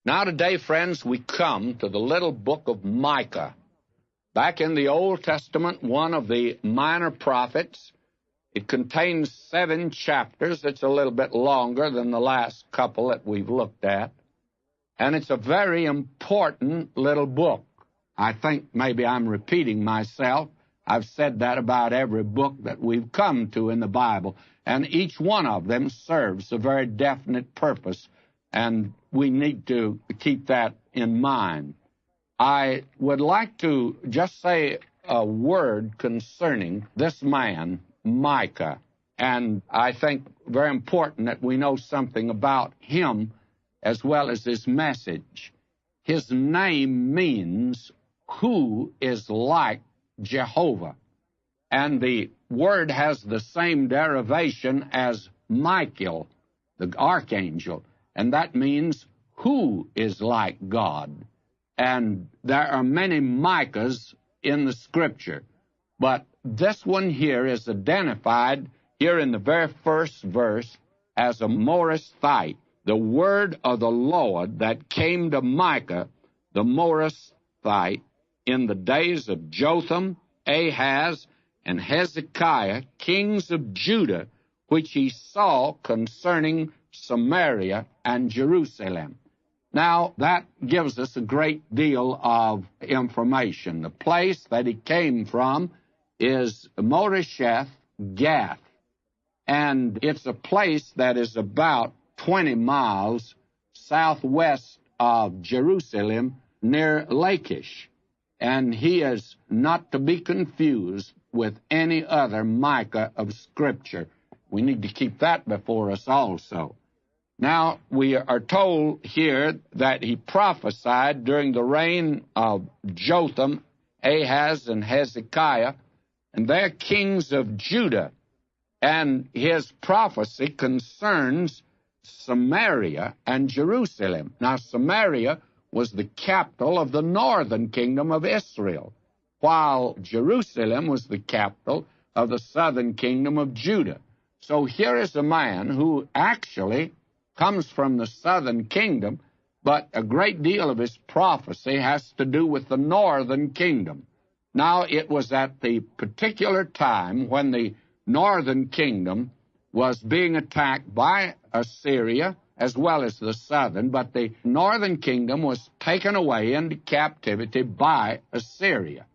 Now today, friends, we come to the little book of Micah. Back in the Old Testament, one of the minor prophets. It contains 7 chapters. It's a little bit longer than the last couple that we've looked at. And it's a very important little book. I think maybe I'm repeating myself. I've said that about every book that we've come to in the Bible. And each one of them serves a very definite purpose. And we need to keep that in mind. I would like to just say a word concerning this man, Micah. And I think very important that we know something about him as well as his message. His name means, who is like Jehovah? And the word has the same derivation as Michael, the archangel. And that means, who is like God? And there are many Micahs in the Scripture. But this one here is identified here in the very first verse as a Morasthite, the word of the Lord that came to Micah, the Morasthite, in the days of Jotham, Ahaz, and Hezekiah, kings of Judah, which he saw concerning Samaria and Jerusalem. Now, that gives us a great deal of information. The place that he came from is Moresheth Gath, and it's a place that is about 20 miles southwest of Jerusalem near Lachish. And he is not to be confused with any other Micah of Scripture. We need to keep that before us also. Now, we are told here that he prophesied during the reign of Jotham, Ahaz, and Hezekiah, and they're kings of Judah. And his prophecy concerns Samaria and Jerusalem. Now, Samaria was the capital of the northern kingdom of Israel, while Jerusalem was the capital of the southern kingdom of Judah. So here is a man who actually comes from the southern kingdom, but a great deal of his prophecy has to do with the northern kingdom. Now, it was at the particular time when the northern kingdom was being attacked by Assyria as well as the southern, but the northern kingdom was taken away into captivity by Assyria.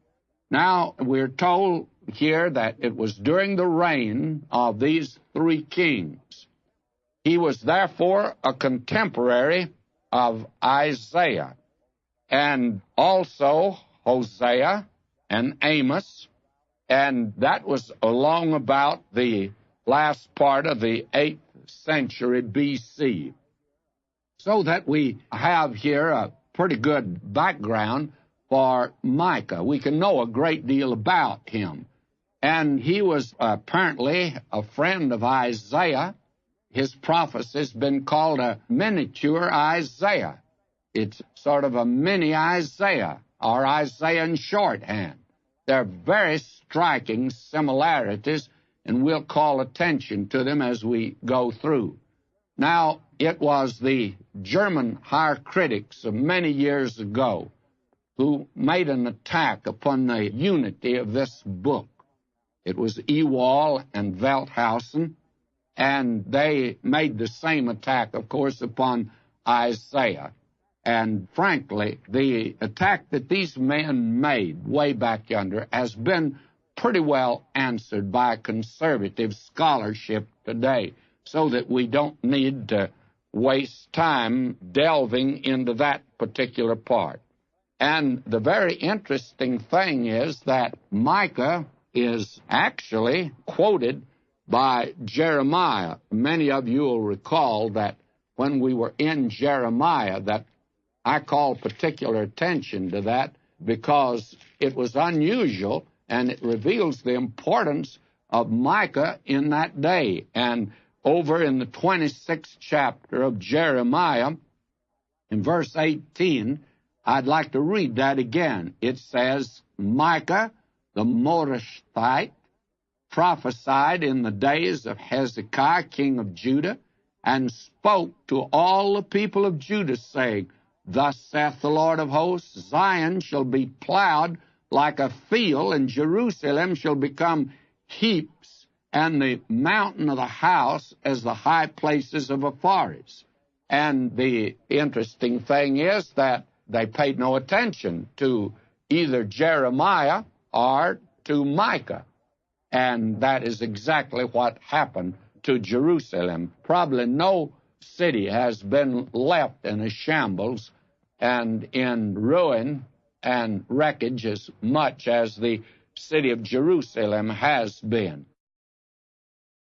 Now, we're told here that it was during the reign of these 3 kings. He was therefore a contemporary of Isaiah, and also Hosea and Amos, and that was along about the last part of the 8th century B.C. So that we have here a pretty good background for Micah. We can know a great deal about him. And he was apparently a friend of Isaiah. His prophecy has been called a miniature Isaiah. It's sort of a mini Isaiah, or Isaiah in shorthand. There are very striking similarities, and we'll call attention to them as we go through. Now, it was the German higher critics of many years ago who made an attack upon the unity of this book. It was Ewald and Velthausen, and they made the same attack, of course, upon Isaiah. And frankly, the attack that these men made way back yonder has been pretty well answered by conservative scholarship today, so that we don't need to waste time delving into that particular part. And the very interesting thing is that Micah is actually quoted by Jeremiah. Many of you will recall that when we were in Jeremiah, that I called particular attention to that because it was unusual and it reveals the importance of Micah in that day. And over in the 26th chapter of Jeremiah, in verse 18, I'd like to read that again. It says, Micah, the Morasthite, prophesied in the days of Hezekiah, king of Judah, and spoke to all the people of Judah, saying, Thus saith the Lord of hosts, Zion shall be plowed like a field, and Jerusalem shall become heaps, and the mountain of the house as the high places of a forest. And the interesting thing is that they paid no attention to either Jeremiah or to Micah. And that is exactly what happened to Jerusalem. Probably no city has been left in a shambles and in ruin and wreckage as much as the city of Jerusalem has been.